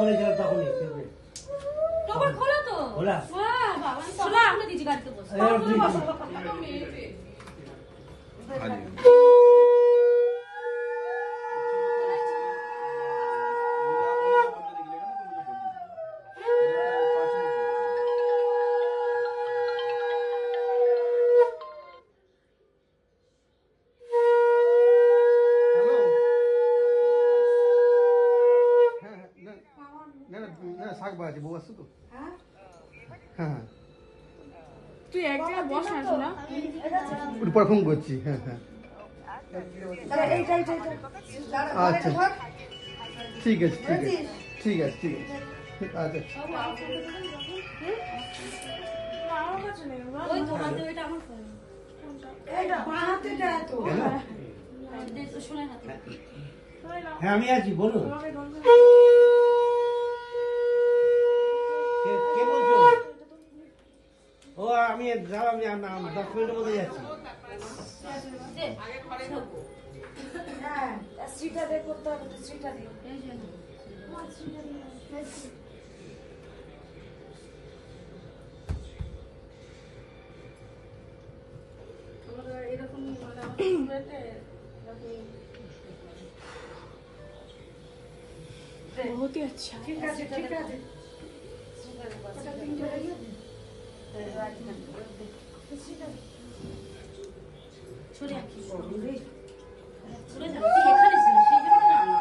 বলেছিলাম তখনই কবর খোলা তো খোলা বাবা চলো আমরা দিজি গাড়িতে বসে শাক বাজে বউ আসছে তো হ্যাঁ হ্যাঁ তুই এক জায়গায় বস না শোনা পরে ফোন করছি হ্যাঁ হ্যাঁ আচ্ছা ঠিক আছে ঠিক আছে ঠিক আছে ঠিক আছে আচ্ছা ওই তো হাতে ওইটা আমার ফোন এইটা বানাতেটা তো শুনে হাতে হ্যাঁ আমি আছি বলুন কে বলছো ও আমি দাঁড়াও আমি 10 মিনিটের মধ্যে যাচ্ছি হ্যাঁ সিটা দে করতে হবে তো সিটা দে এরকম बहुत ही अच्छा ঠিক আছে ঠিক আছে ছুড়ে আঁকি ছুড়ে যাবে এখানে ছিল সেই জন্য না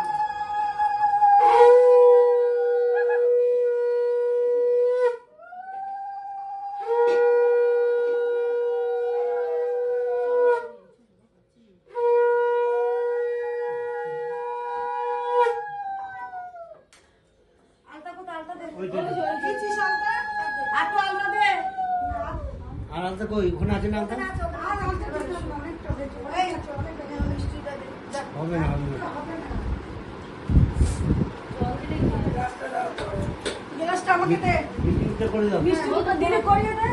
আর আলতা কই ওখানে আছে না আলতা হবে না হবে না গ্লাসটা আমাকে দে মিষ্টিটা করে দাও মিষ্টিটা দিলে করিয়ে দে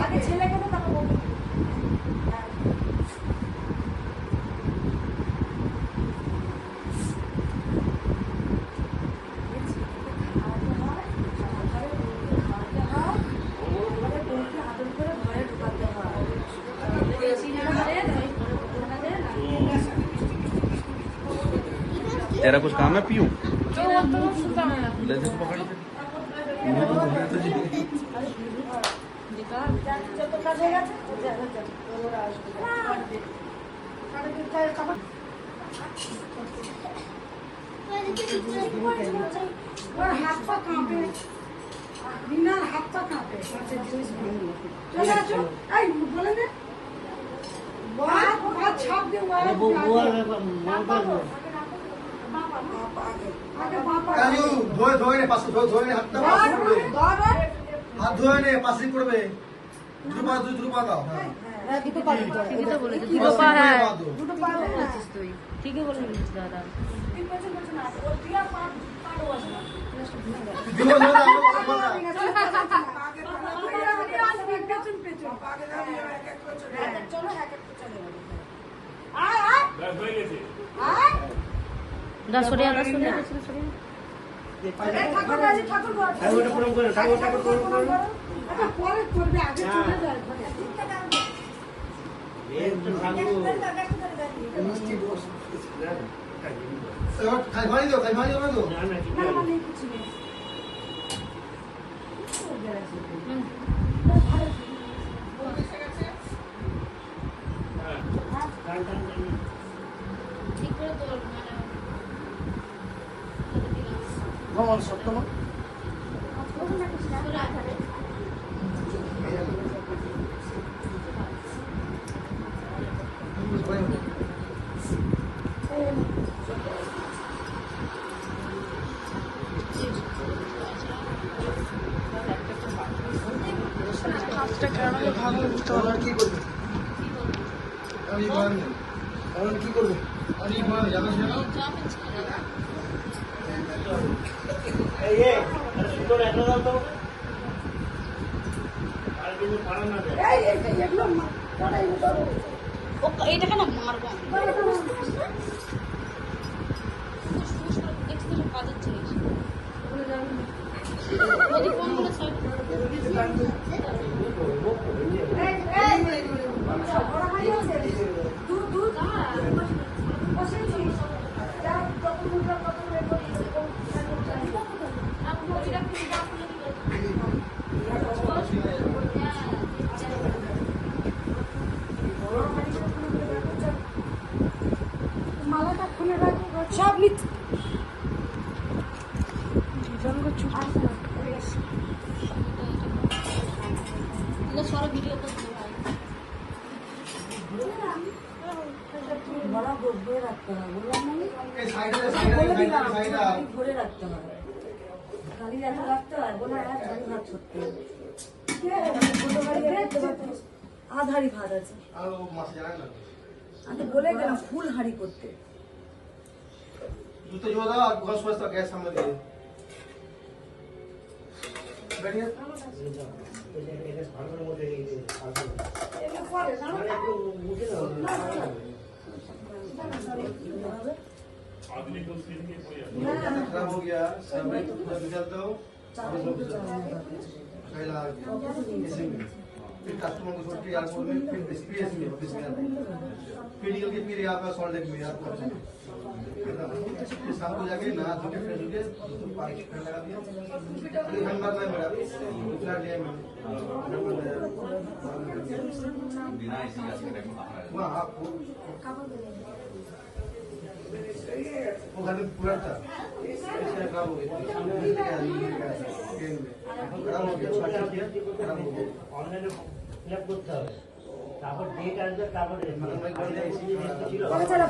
আগে ছেলেকে দে তারপর বলবো तेरा कुछ काम है पीयूं तो सुनता मैं ले दे पकड़ के যত কাজ হয়ে গেছে ওরা আসবে ওর হাত পা কাঁপে রিনার হাত পা কাঁপে চলে আসো এই বলে দে বাবা ছাপ দে কাজু ধোয়ে নে পাশে ধোয়ে নে হাতটা পাশে পড়বে হাত ধোয়ে নে পাশে পড়বে দুটো পা দাও হ্যাঁ ঠিকই তো বলেছিস দুটো পা হ্যাঁ দুটো পা দে তুই ঠিকই বলেছিস দাদা তিন পেছন পেছন আছে ওর দিয়া পা পাড়ো আসে না দিবো না চলো এক এক চলে আয় আয় আয় দা সরিয়া সরিয়া ঠাকুর বাজি ঠাকুর বাজি ঠাকুরটা প্রণাম করে ঠাকুর প্রণাম করো আচ্ছা পরে করবে আগে চলে যায় এই তো ঠাকুর মিষ্টি বস এবার খাই ভাই দাও না তো না না ঠিক না আছে মানে কিছু নেই টান টান টান ঠিক করে তোর ভগবান সত্যম কি করবে কি করবে এই সুন্দর একটা দাও তো আর কিন্তু পারা না দে এই এগুলো পড়াই দাও ও এইটাকে না মারবো এগুলো সব ভিডিও করতে হয়। বড় ভরে রাখতে হয়, বললাম না আমি? এই সাইডে বলে দিলাম, সাইডে ভরে রাখতে হয়। খালি এত রাখতে হয়, বলে হ্যাঁ ঝাড়ি ভাত করতে হবে। ছোট বাড়ি রাখতে পারতো। আধারি ভাত আছে। আর ও মাছ জানে না আমি বলে গেলাম ফুল হাঁড়ি করতে। জুতো জোড়া দাও আর গস ফস গ্যাস সামনে দিয়ে বেরিয়ে এটা ভাঙার মধ্যে এই যে এগুলো পরে জানো? একটু মুখে দাও না। खराब हो गया सब पूरा निकल दो पहला ऐसे में फिर कस्टमर को छोड़ के यार बोल में फिर स्पेस में फिर निकल के फिर यहाँ पे सॉल्ट लेक में यार फिर शाम को जाके नहा धो के फ्रेश हो गए तो पानी फिर लगा दिया अभी नंबर नहीं मेरा दूसरा लिया मैंने वहाँ आपको वो घर में पूरा था खराब हो गया खराब हो गया खराब हो गया অনলাইনে ফিল করতে হবে তারপর ডেট আসবে তারপর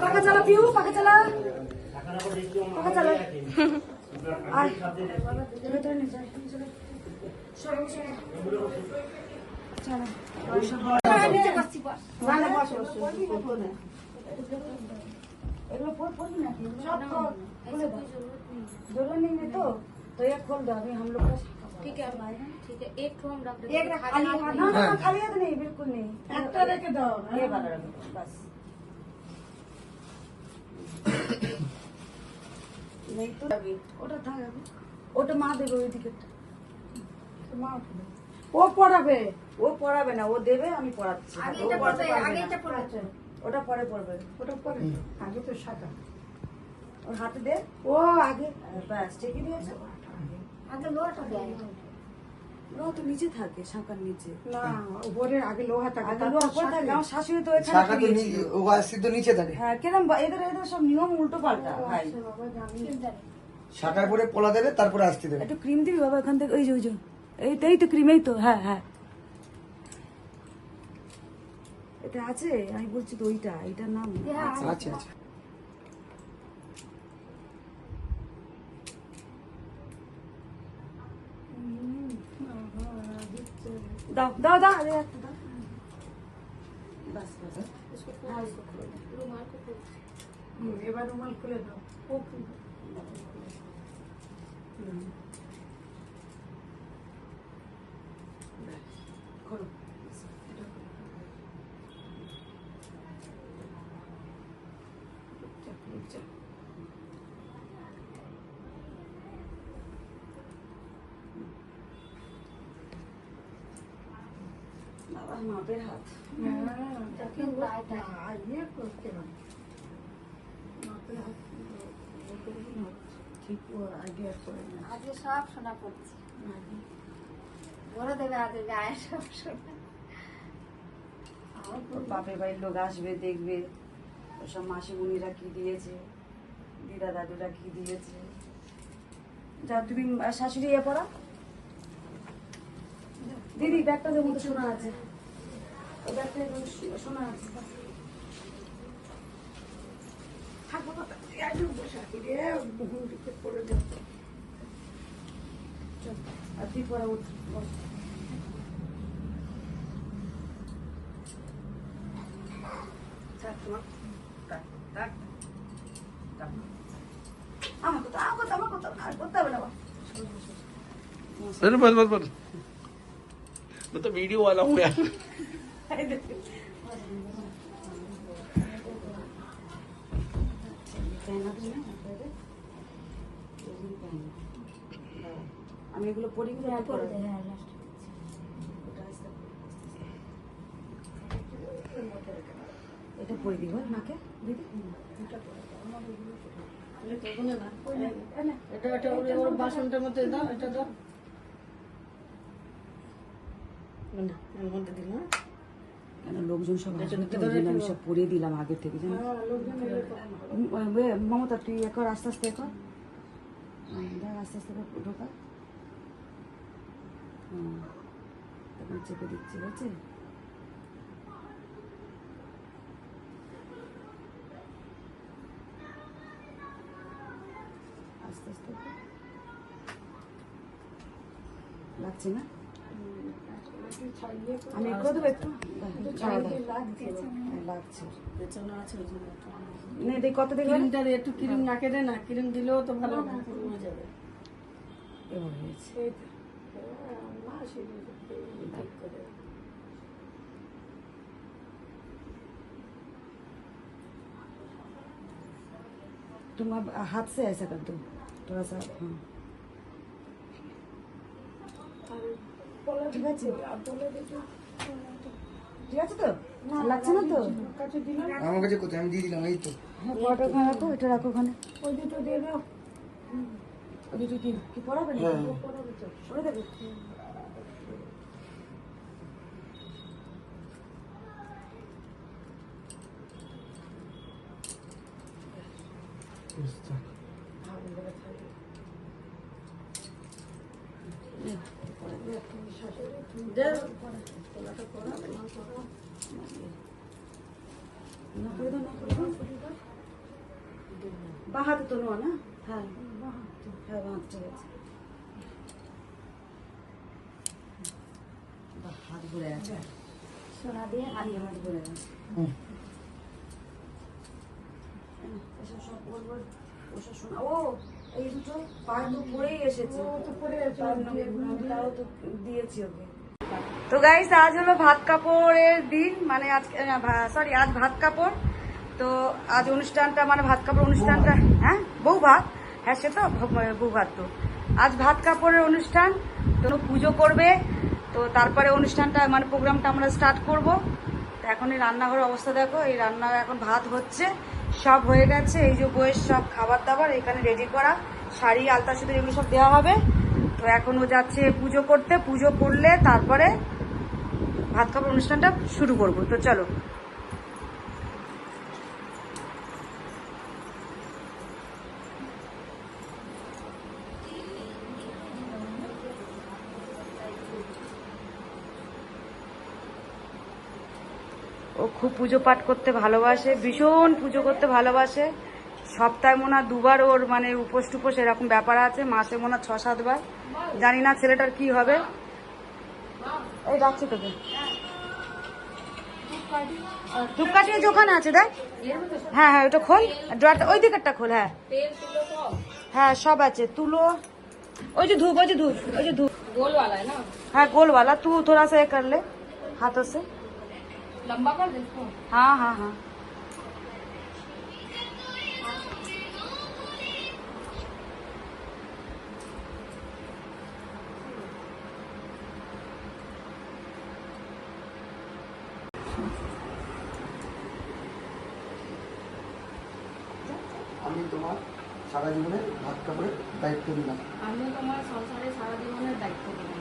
পাকা চালা পিউ, পাকা চালা। এখন আবার দেখছি পাকা চালা। আয়। সব দিয়ে ভেতরে নিয়ে যা, চলো। সরো, সরো। চলো। নিচে বসছি, বস। না, না, বস, বস, বস। এগুলো পড়বি নাকি? সব খোল, খুলে দাও। जरूरत नहीं है तो एक खोल दो, अभी हम लोग का ठीक है अब आए हैं, ठीक है एक ठो हम रख देते एक हैं, खाली हाथ हाथ, में। ना ना खाली हाथ नहीं, बिल्कुल नहीं। একটা রেখে দাও, ये वाला रख दो बस। नहीं तो अभी ওটা থাক अभी, ওটা মা দেবে ওই দিকেরটা। মা উঠবে, ও পড়াবে, ও পড়াবে না, ও দেবে, আমি পড়াচ্ছি। আগে ও এটা পড়াতে পড়বে, পারবে আগে না। এটা পড়বে। ওটা পরে পড়বে, ওটা পরে আগে তো শাখা ওর হাতে দে, ও আগে ব্যাস ঠিকই দিয়েছে। আগে লোটা দেয় লোহা তো নিচে থাকে, শাখার নিচে। না উপরে আগে লোহা থাকে, আগে লোহা পরে থাকে, আমার শাশুড়ি তো এখানে শাখা তো দিয়েছিল। ও সিদ্ধ নিচে থাকে হ্যাঁ কেরম এদের এদের সব নিয়ম উল্টো পাল্টা ভাই। শাখার পরে পোলা দেবে তারপরে আসতে দেবে একটু ক্রিম দিবি বাবা এখান থেকে, ওই যে ওই যে এইটাই তো ক্রিম, এই তো, হ্যাঁ হ্যাঁ এটা আছে, আমি বলছি তো ওইটা, এইটার নাম আচ্ছা আচ্ছা দাও দাও দাও, আরে একটা দাও। বাস বাস, হ্যাঁ इसको खोलो। रुमाल को खोल। এবার রুমাল খুলে দাও। खोलो। বাবা মাপের হাত। ইয়ে করতে হবে, ঠিক ও আইডিয়া করে না। আজকে সব শোনা পড়ছে, বলে দেবে আজকে গায়ে সব শোনা। ওর বাপের বাড়ির লোক আসবে, দেখবে সব মাসিমণিরা কি দিয়েছে, দিদা দাদুরা কি দিয়েছে। যা তুমি শাশুড়ি এ পড়া দিদি, ব্যাগটার মধ্যে সোনা আছে, ওই ব্যাগটা সোনা আছে। থাকবো না, একদম বসে আছি রে, বহু দিকে পড়ে যাচ্ছে। আর তুই পড়া উঠ, বস। থাক তোমার, থাক, থাক, থাক। আমার কথা, আমার কথা, আমার কথা, আর করতে হবে না বাবা। अरे बस बस बस मैं तो वीडियो वाला हूँ यार আমি এগুলো পড়ি, করে দে, হ্যাঁ লাস্ট। এটা পড়ে দিব নাকে দিদি, এটা এটা ওর বাসনটার মধ্যে দাও, এটা দাও। না এর মধ্যে দিল না, কেন লোকজন সব আসবে তো, ওই জন্য আমি সব পরিয়ে দিলাম আগে থেকে, জানো। মমতা তুই একবার আস্তে আস্তে কর, আস্তে আস্তে ঢোকা। তখন চেপে দিচ্ছি, বুঝছি? আস্তে আস্তে লাগছে না? আমি করে দেবো একটু? ছাড়া দাও। হ্যাঁ, লাগছে। পেছনে আছে ওই জন্য একটু। না দেখ কত দেখবেন? ক্রিমটা দিয়ে একটু ক্রিম নাকে দে না, ক্রিম দিলেও তো ভালো হয়ে যাবে। এবার হয়েছে। এই তো। মা সেদিন ঠিক করে। तुम्हारा हाथ से ऐसा कर दो थोड़ा सा। हाँ ঠিক আছে, ঠিক আছে তো? লাগছে না তো? আমার কাছে কোথায়, আমি দিয়ে দিলাম, এই তো। হ্যাঁ, পরোটা ওখানে রাখো, এটা রাখো ওখানে। ওই দুটো দিয়ে দাও। ওই দুটো কি পড়াবে না? পড়ে দেবে। না করে দাও, না করে দাও। বাঁ হাতে তো নোয়া না? হ্যাঁ হ্যাঁ, বাঁ হাতে ঠিক আছে। বাহ, হাত ঘুরে গেছে। সোনা দিয়ে হাত হাত ঘুরে গেছে। এসব সব বলবো, ওসব শোনা। ও এই দুটো পায়ে তো পড়েই এসেছে। তাও তো দিয়েছি ওকে। তো গাইস, আজ হলো ভাত কাপড়ের দিন, মানে আজকে সরি আজ ভাত কাপড়। তো আজ অনুষ্ঠানটা মানে ভাত কাপড় অনুষ্ঠানটা, হ্যাঁ বউ ভাত, হ্যাঁ সে তো বউ ভাত। তো আজ ভাত কাপড়ের অনুষ্ঠান, তো পুজো করবে। তো তারপরে অনুষ্ঠানটা মানে প্রোগ্রামটা আমরা স্টার্ট করব। তো এখন এই রান্নাঘরের অবস্থা দেখো, এই রান্না এখন ভাত হচ্ছে, সব হয়ে গেছে। এই যে বইয়ের সব খাবার দাবার এখানে রেডি করা, শাড়ি আলতা সিঁদুর এগুলো সব দেওয়া হবে। তো এখন ও যাচ্ছে পুজো করতে, পুজো করলে তারপরে ভাত খাবার অনুষ্ঠানটা শুরু করব। তো চলো। ও খুব পুজো পাঠ করতে ভালোবাসে, ভীষণ পুজো করতে ভালোবাসে। সপ্তাহে মনে হয় দুবার ওর মানে উপোস টুপোস এরকম ব্যাপার আছে, মাসে মনে হয় 6-7 বার। জানি না ছেলেটার কি হবে। এই ডাকছে তোকে, ধূপকাঠি ওখানে আছে দেখ। হ্যাঁ হ্যাঁ, ওটা খোল, ড্রয়ারটা ওই দিকেরটা খোল। হ্যাঁ হ্যাঁ, সব আছে। তুলো, ওই যে धूप, ওই যে धूप, ওই যে धूप गोल वाला है ना, हाँ गोल वाला। तू थोड़ा सा ये कर ले हाथों से। लंबा कर दे इसको। हाँ हाँ हाँ, আমি তোমার সারা জীবনে ভাত কাপড়ের দায়িত্ব দিলাম। আমি তোমার সংসারে সারা জীবনের দায়িত্ব দিলাম।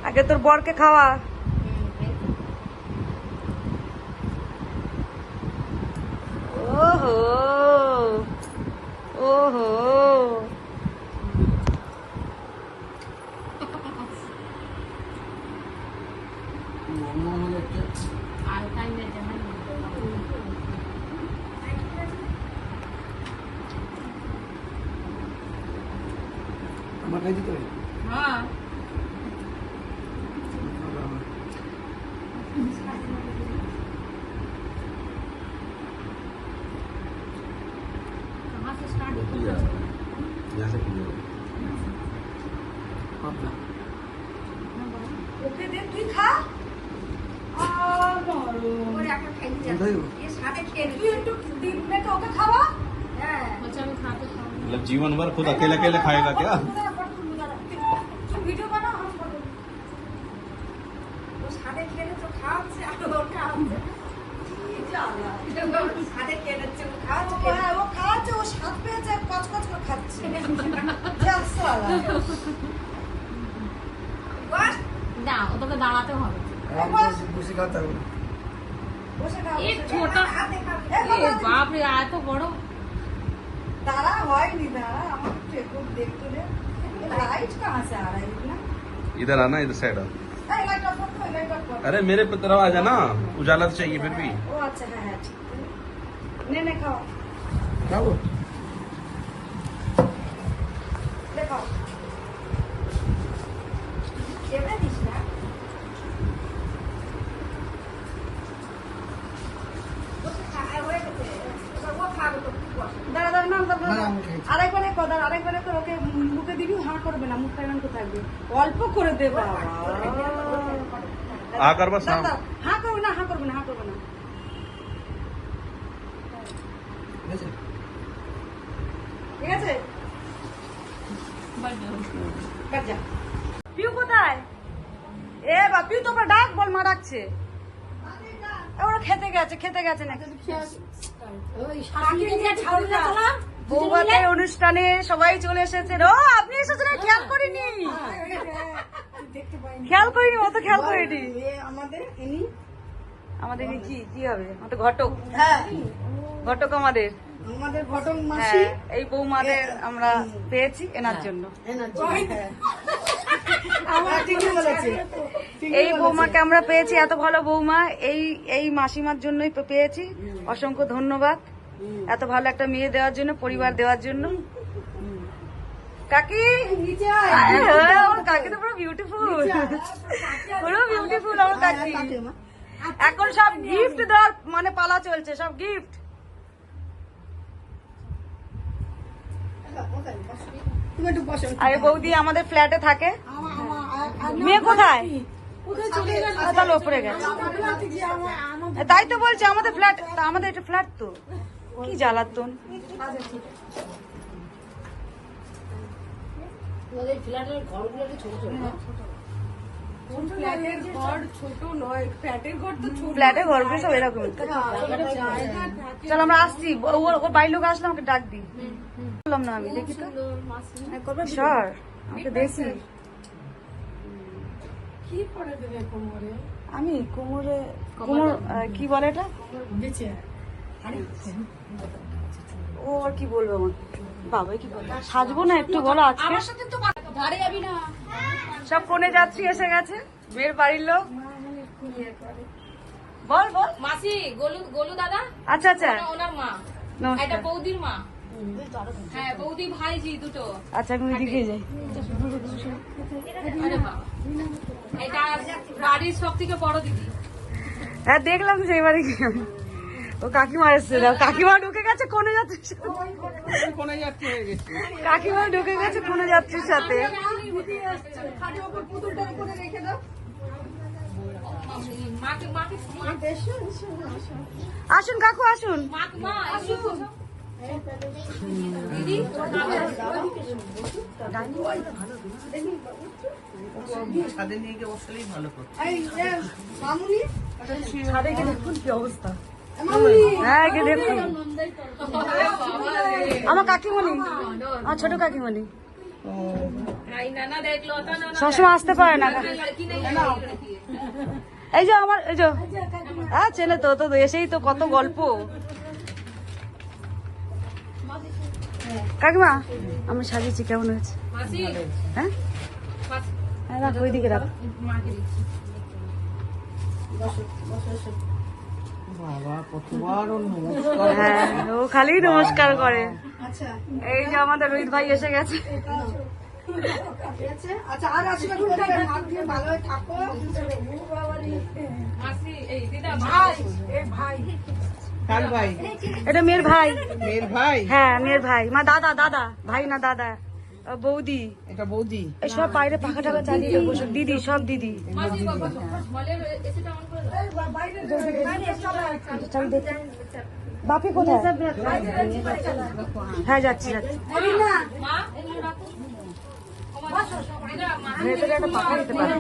আগে তোর বরকে খাওয়া। ওহো ওহো, আর টাইম নেই জানেন। আমার খাই দিতে হবে। হ্যাঁ कहाँ से स्टार्ट होता है? ওকে দে, তুই খা। তুই একটু মেয়েকে ওকে খাওয়া। बच्चा भी खाते खाओ। मतलब जीवन भर खुद अकेले अकेले खाएगा क्या? तुम वीडियो बनाओ, हम फोटो। वो सादे खेले तो खाओ से आप और खाओ से। ও খাওয়াচ্ছে, ও স্বাদ পেয়েছে, কচ কচ করে খাচ্ছে। যা শালা। বস, না ও তোকে দাঁড়াতে হবে। বসে খাওয়া থাকবে। বসে খাও, এই বসে ছোট খাও। এ বাপরে এত বড় दारा হয়নি दारा আমার একটু দেখতে দে लाइट कहां से आ रहा है इतना इधर आना, इधर साइड आ। ए लाइट ऑफ कर लाइट ऑफ कर अरे मेरे पे तरफ आ जाना, उजाला तो चाहिए फिर भी। ओ अच्छा है ठीक है ने खाओ খাবো ले खाओ एवढा दिस ना দাঁড়া দাঁড়া না আরেকবারে কদার আরেকবারে তো ওকে মুখে দিবি হাঁ করবে না মুখটা এমন তো থাকবে অল্প করে দে বাবা आकर बस हाँ। হাঁ করবে না হাঁ করবে না হাঁ করবে না ঠিক আছে কাট যা পিউ কোথায় এ বা পিউ তোমরা ডাক বল মা ডাকছে ওরা খেতে গেছে নাকি বৌভাতের অনুষ্ঠানে সবাই চলে এসেছেন ও আপনি এসেছেন খেয়াল করিনি অত খেয়াল করিনি আমাদের ইনি কি হবে আমাদের ঘটক ঘটক আমাদের ঘটক মাসি এই বৌমাদের আমরা পেয়েছি এনার জন্য এই বৌমাকে আমরা পেয়েছি এত ভালো বৌমা এই মাসিমার জন্যই পেয়েছি অসংখ্য ধন্যবাদ এত ভালো একটা মেয়ে দেওয়ার জন্য পরিবার দেওয়ার জন্য কাকি আমার কাকি তো পুরো বিউটিফুল আমার কাকি এখন সব গিফট দেওয়ার মানে পালা চলছে সব গিফট আরে বৌদি আমাদের ফ্ল্যাটে থাকে মেয়ে কোথায় তাহলে ওপরে গেছে তাই তো বলছে আমাদের ফ্ল্যাট আমাদের এটা ফ্ল্যাট তো কি জ্বালাতন ফ্ল্যাটের ঘরগুলো সব এরকম চল আমরা আসছি ওর বাড়ির লোক আসলে আমাকে ডাক দি বললাম না আমি দেখি তো সর আমাকে দেখি আমি কোমর কি বলে এটা ও আর কি বলবো আমার বাবা কি বলে সাজবো না একটু বলো আজকে সব কোণে যাত্রী এসে গেছে মেয়ের বাড়ির লোক বল মাসি গোলু দাদা আচ্ছা আচ্ছা ওনার মা নমস্কার এটা বৌদির মা হ্যাঁ বৌদি ভাইজি দুটো আচ্ছা আমি ওইদিকে যাই আরে বাবা এটা বাড়ির সব থেকে বড় দিদি হ্যাঁ দেখলাম সেইবারে কি ও কাকিমা এসছে কাকিমা ঢুকে গেছে কোনে যাত্রীর সাথে কাকিমা ঢুকে গেছে কোনে যাত্রীর সাথে আসুন কাকু আসুন দিদি ছাদে নিয়ে গিয়ে বসলেই ভালো করতো ছাদে গিয়ে দেখুন কি অবস্থা হ্যাঁ গিয়ে দেখুন আমার কাকিমণি আমার ছোট কাকিমণি সবসময় আসতে পারে না এই যে আমার এই যে হ্যাঁ চেনে তো তো এসেই তো কত গল্প কাকিমা আমি সাজিয়েছি কেমন হয়েছে হ্যাঁ হ্যাঁ রাখ ওইদিকে রাখ বাবা কতবার ওর নমস্কার হ্যাঁ ও খালি নমস্কার করে এই যে আমাদের রোহিত ভাই এসে গেছে কার ভাই এটা মেয়ের ভাই মেয়ের ভাই হ্যাঁ মেয়ের ভাই মা দাদা দাদা ভাই না দাদা বৌদি এটা বৌদি এই সব বাইরে পাখা টাকা চালিয়ে বসে দিদি সব দিদি বাপি কোথায় হ্যাঁ যাচ্ছি ভেতরে একটা পাখা দিতে পারে।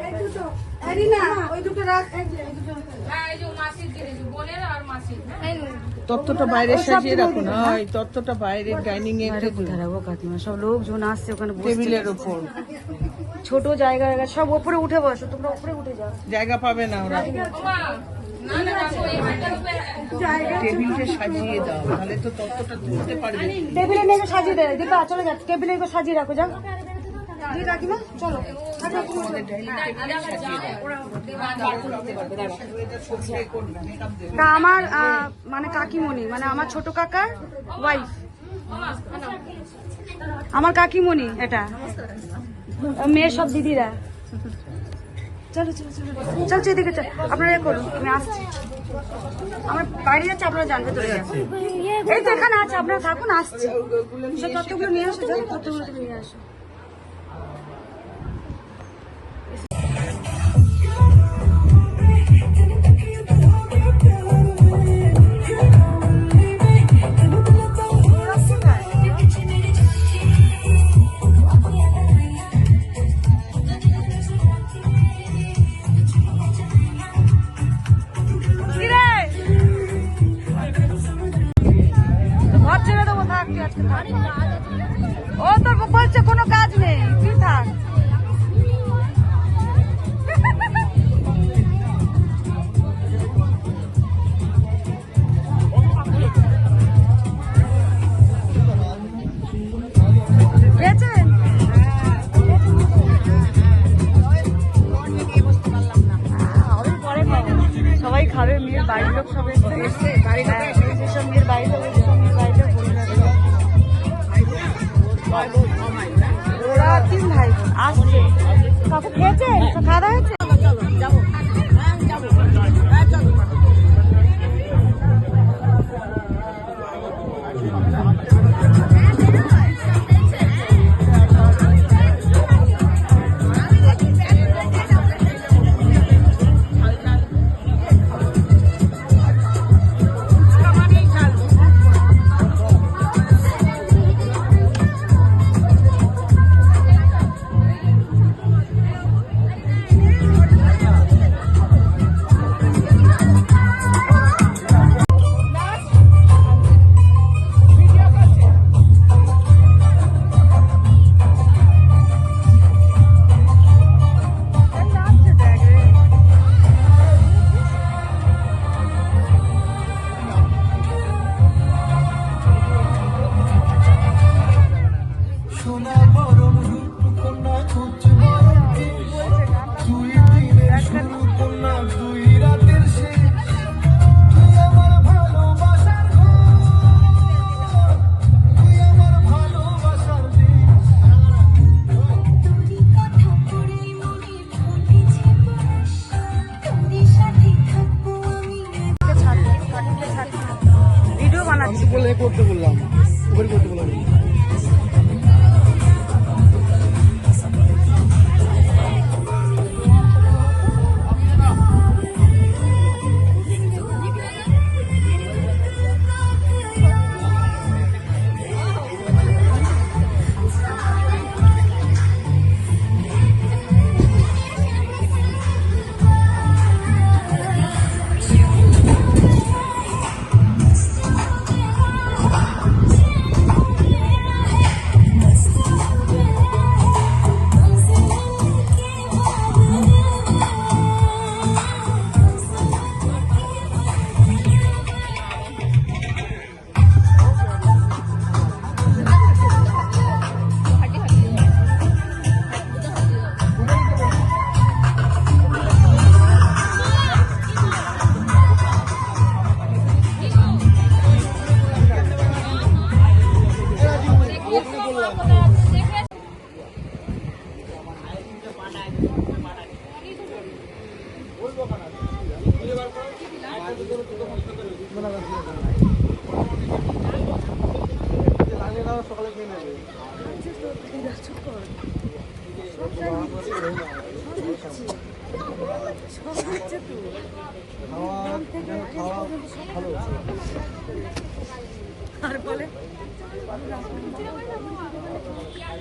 এই দুটো আরে না ওই দুটো রাখ এই দুটো তত্ত্বটা বাইরে সাজিয়ে রাখো না, ওই তত্ত্বটা বাইরে ডাইনিং এ আরে কোথায় রাখবো কাকিমা, সব লোকজন আসছে ওখানে বসতে। টেবিলের উপর ছোট জায়গা সব উপরে উঠে বসো, তোমরা উপরে উঠে যাও। জায়গা পাবে না ওরা, টেবিলটা সাজিয়ে দাও, তাহলে তো তত্ত্বটা তুলতে পারবে। টেবিলে নিয়ে সাজিয়ে দেয় দীপা, চলে যাচ্ছে, টেবিলে সাজিয়ে রাখো, যাও দিয়ে কাকিমা চলো। তা আমার মানে কাকিমণি, মানে আমার ছোট কাকার ওয়াইফ, আমার কাকিমণি এটা, মেয়ের সব দিদিরা। চলো চলো চলো চলছে এদিকে, আপনারা করুন, আমি আসছি, আমার বাইরে যাচ্ছে, আপনারা জানবে তো। এই তো এখানে আছে, আপনারা থাকুন, আসছে। সব তত্ত্বগুলো নিয়ে আসো, যাও তত্ত্বগুলো তুমি নিয়ে আসো। ঘর ছেড়ে দেবো, থাক তুই আজকে থাক। ও তোর বলছে কোনো কাজ নেই, তুই থাক। খেয়েছেন? পরে খাবো, সবাই খাবে, মেয়ের বাড়ির লোক সব এসছে, যেসব মেয়ের বাড়ির লোক এসছে, সব মেয়ের বাড়ির লোক বলে রাখবে। ওরা 3 ভাই বোন আসছে। কাকু খেয়েছেন? খাওয়া দাওয়া হয়েছে? যাবো। ভিডিও বানাচ্ছি বলে করতে বললাম, উপরে করতে বললাম। সকালে খেয়ে নেবে। আর বলে কি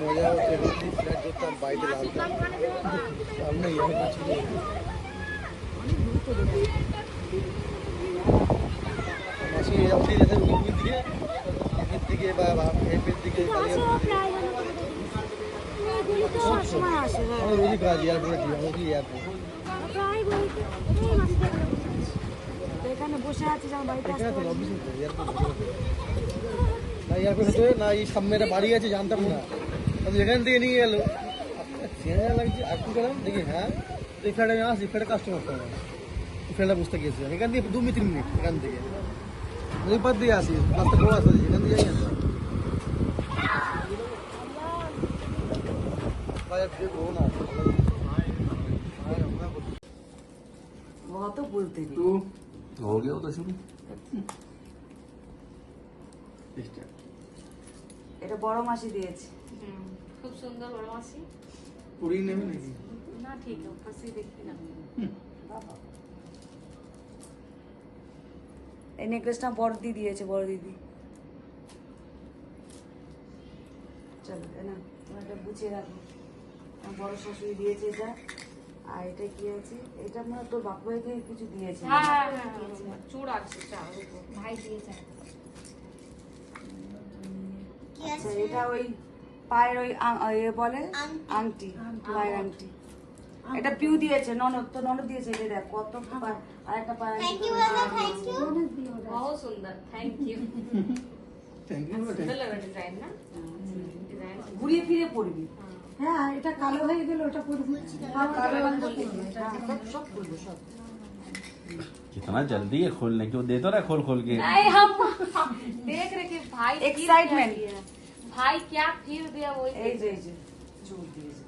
মজা হচ্ছে ফ্ল্যাট করতাম বাইরে লাগতাম সামনে মাসি আপনি দেখেন উপর দিকে বা এপের দিকে রোজই কাজ এয়ারপোর্টে দিই আমাকে এয়ারপোর্ট এখানে বসে আছিস আমার বাড়িতে এখানে তো অফিস না এয়ারপোর্টে না এই সামনে একটা বাড়ি আছে জানতাম না এখান থেকে নিয়ে গেল চেনা লাগছে একটু গেলাম দেখি হ্যাঁ এই ফ্ল্যাটে আমি আসি ফ্ল্যাটে কাস্টমার তো আমার ফ্ল্যাটে বুঝতে গিয়েছিলাম এখান থেকে 2-3 মিনিট এখান থেকে ওই পার দিয়ে আসি রাস্তা বড় রাস্তা আছে এখান দিয়ে যাই না बहुत बोलते हैं तो हो गया तो शुरू এটা বড় মাসি দিয়েছে খুব সুন্দর বড় মাসি পুরি নেবে নাকি না ঠিক আছে ऊपर से देखी ना এই নেকলেসটা বড় দিয়েছে বড় দিদি চলো না তোমরা এটা গুছিয়ে রাখো আমার বড় শাশুড়ি দিয়েছে এটা আর এটা কি আছে এটা মানে তোর বাপ ভাইকে কিছু দিয়েছে হ্যাঁ চূড় আছে চার ভাই দিয়েছে আচ্ছা এটা ওই পায়ের ওই এ বলে আংটি পায়ের আংটি এটা পিউ দিয়েছে ননদ তো ননদ দিয়েছে এটা দেখ কত আর একটা পায়ের আংটি बहुत सुंदर थैंक यू सुंदर लग रहा डिजाइन ना डिजाइन ঘুরিয়ে ফিরে পড়বি হ্যাঁ এটা কালো হয়ে গেল ওটা পরবি সব পড়বো সব कितना जल्दी है खोलने की वो दे तो रहा है खोल खोल के नहीं हम देख रहे कि भाई फिर Excitement. क्या दिया। भाई क्या फिर दिया वही এই যে চুল দিয়েছে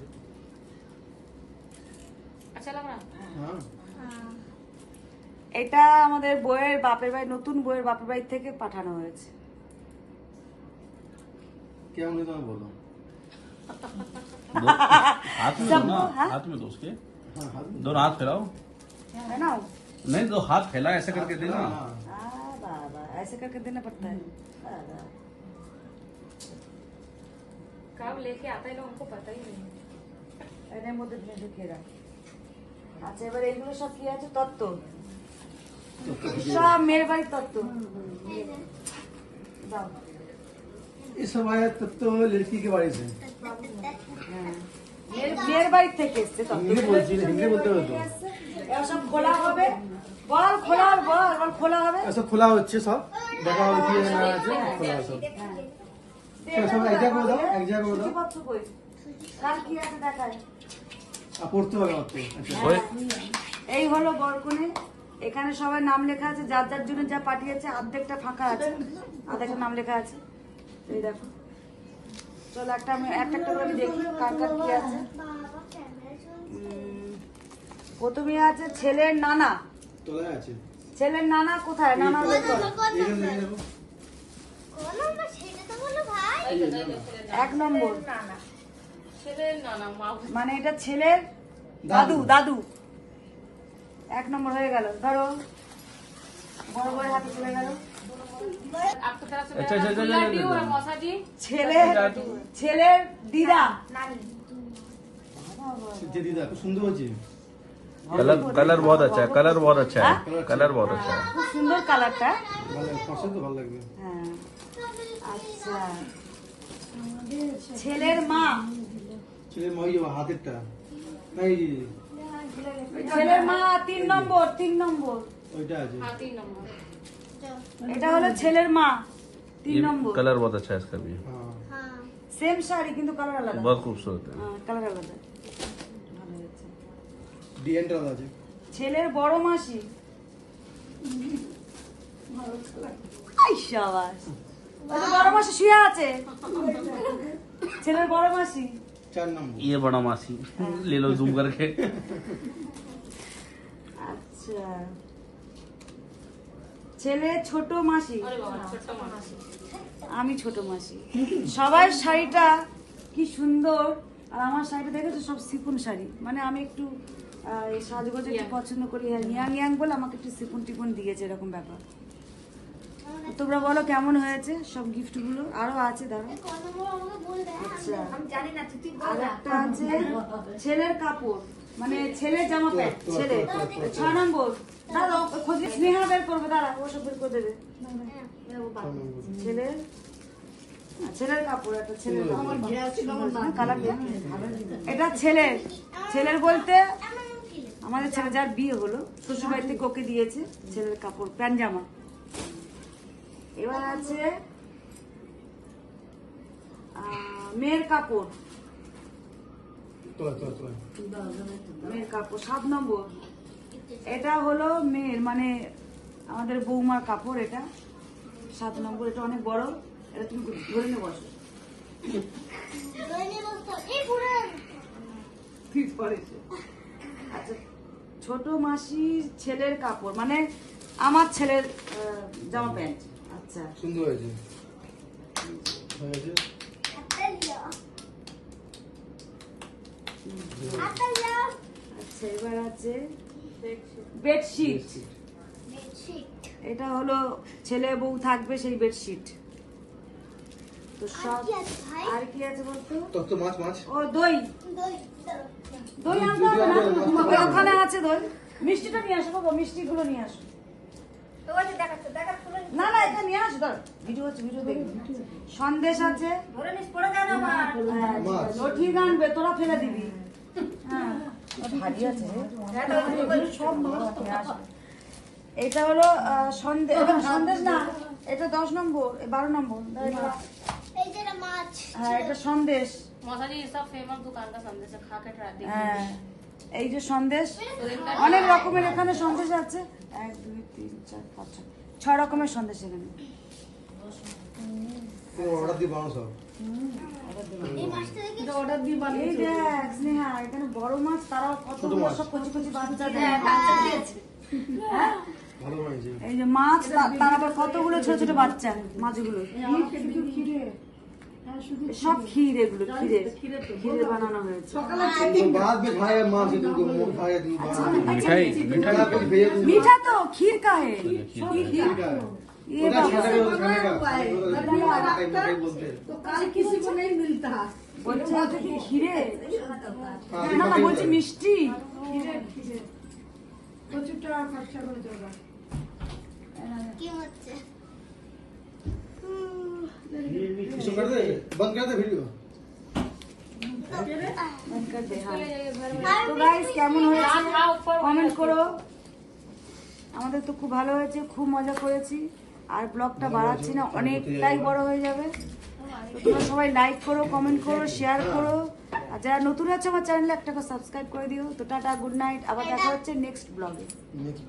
अच्छा लग रहा হ্যাঁ এটা আমাদের বইয়ের বাপের বাড়ি নতুন বইয়ের বাপের বাড়ি থেকে পাঠানো হয়েছে কেমন তোমায় বলো हाथ में दो ना हाथ में दो उसके दोनों हाथ फैलाओ है ना नहीं दो हाथ फैला ऐसे करके देना बाबा ऐसे करके देना पड़ता है बाबा। कब लेके आता है लोग हमको पता ही नहीं এর মধ্যে ঢুকিয়ে রাখ আচ্ছা এবার এগুলো সব কি আছে তত্ত্ব সব মেয়ের বাড়ির তত্ত্ব দাও ये सब आया तब तो लड़की के बारे से মেয়ের বাড়ির থেকে এসছে তত্ত্ব हिंदी बोलती है हिंदी बोलते हो तो এবার সব খোলা হবে বল খোলা হবে বল খোলা হবে ऐसा खुला হচ্ছে সব দেখা হবে কি না আছে খোলা সব সব এক জায়গায় দাও এক জায়গায় দাও সূচিপত্র কই কার কি আছে দেখায় পড়তে হবে আমাকে আচ্ছা এই হলো বরকনে এখানে সবাই নাম লেখা আছে যার যার জন্য যা পাঠিয়েছে অর্ধেকটা ফাঁকা আছে অর্ধেকটা নাম লেখা আছে এই দেখো চলো একটা করে আমি দেখি কার কার কি আছে প্রথমে আছে ছেলের নানা তোলায় আছে ছেলের নানা কোথায় নানা এখানে দেখো 1 নম্বর ছেলের নানা মা মানে এটা ছেলের দাদু 1 নম্বর হয়ে গেল ধরো বড় বড় হাতে চলে গেল आप तो तरफ से अच्छा, अच्छा, अच्छा, दुल्हा जी अच्छा, और अच्छा। मौसा जी ছেলের দিদা যে দিদা খুব সুন্দর হচ্ছে कलर कलर बहुत अच्छा है कलर बहुत अच्छा है कलर बहुत अच्छा है খুব সুন্দর কালারটা ভালো লাগবে পছন্দ ভালো লাগবে হ্যাঁ আচ্ছা ছেলের মা ছেলের মই হাতেরটা এই ছেলের মা 3 নম্বর ওইটা আছে हाँ 3 नंबर এটা হলো ছেলের মা 3 নম্বর कलर बहुत अच्छा है इसका भी হ্যাঁ সেম শাড়ি কিন্তু কালার আলাদা बहुत खूबसूरत है কালার আলাদা ভালো হয়েছে ডিএনটা আছে ছেলের বড় মাসি আই শাবাশ ওই তো বড় মাসি শুয়ে আছে ছেলের বড় মাসি 4 নম্বর ये बड़ा मासी ले लो जूम करके আচ্ছা ছেলে ছোট মাসি अरे बाबा छोटा मासी আমি ছোট মাসি সবার শাড়িটা কি সুন্দর আর আমার শাড়িটা দেখেছো সব সিফন শাড়ি, মানে আমি একটু এই সাজগোজ একটু পছন্দ করি, ইয়াং ইয়াং বলে আমাকে একটু সিফন টিফন দিয়েছে, এরকম ব্যাপার। তোমরা বলো কেমন হয়েছে সব গিফটগুলো? আরো আছে দাঁড়া। আচ্ছা, আর একটা আছে ছেলের কাপড়, মানে ছেলের জামা প্যান্ট, ছেলে 6 নম্বর। দাদা খোঁজ স্নেহা বের করবে, দাঁড়া ও সব বের করে দেবে। ছেলের ছেলের কাপড়, একটা ছেলের কালার, এটা ছেলের, ছেলের বলতে আমাদের ছেলে যার বিয়ে হলো শ্বশুরবাড়ি থেকে ওকে দিয়েছে ছেলের কাপড়, প্যান্ট জামা। এবার আছে মেয়ের কাপড়, মেয়ের কাপড় 7 নম্বর। এটা হলো মেয়ের, মানে আমাদের বৌমার কাপড়, এটা 7 নম্বর। এটা অনেক বড়, এটা তুমি ধরে নিয়ে বসো। আচ্ছা, ছোট মাসির ছেলের কাপড়, মানে আমার ছেলের জামা প্যান্ট। আচ্ছা, সুন্দর হয়েছে। আচ্ছা, এবার আছে বেডশিট। এটা হলো ছেলে বউ থাকবে সেই বেডশিট। তো সব আর কি আছে বলতো? তত মাছ মাছ। ও দই, দই আনতে হবে না, ওখানে আছে দই। মিষ্টিটা নিয়ে আসো বাবা, মিষ্টিগুলো নিয়ে আসো। না না, এটা নিয়ে আসো, ধর ভিডিও হচ্ছে, ভিডিও দেখবি। সন্দেশ আছে, লঠি আনবে, তোরা ফেলে দিবি। হ্যাঁ, ভারী আছে সব। এটা হলো সন্দেশ, সন্দেশ না, এটা 10 নম্বর, 12 নম্বর। হ্যাঁ, এটা সন্দেশ। হ্যাঁ, এই যে সন্দেশ, অনেক রকমের এখানে সন্দেশ আছে। 1 2 3 4 5 6 রকমের সন্দেশ এখানে। অর্ডার দিয়ে বানাও সব। এই দেখ স্নেহা, এখানে বড় মাছ, তারাও কতগুলো সব কচি কচি বাচ্চা দেয়। হ্যাঁ, ভালো বানিয়েছে। এই যে মাছ, তার আবার কতগুলো ছোট ছোট বাচ্চা মাছগুলো। সব ক্ষীর, এগুলো ক্ষীরে বানানো হয়েছে। बाद में खाया माँ से तुमको खाया तुम मिठाई मिठाई मीठा तो खीर का है। ये उधर बाबा, खाने का खाने का बोलते हैं। तो कल किसी को नहीं मिलता। বলছে এটা কি ক্ষীরে? না না, বলছে মিষ্টি। প্রচুর টাকা খরচা করে চলবা। इसको कर दे, बंद कर दे वीडियो। তো গাইস কেমন হয়েছে কমেন্ট করো। আমাদের তো খুব ভালো হয়েছে, খুব মজা করেছি। আর ব্লগটা বাড়াচ্ছি না, অনেকটাই বড় হয়ে যাবে। তো তোমরা সবাই লাইক করো, কমেন্ট করো, শেয়ার করো। আর যারা নতুন আছে আমার চ্যানেলে একটা করে সাবস্ক্রাইব করে দিও। তো টাটা, গুড নাইট, আবার দেখা হচ্ছে নেক্সট ব্লগে।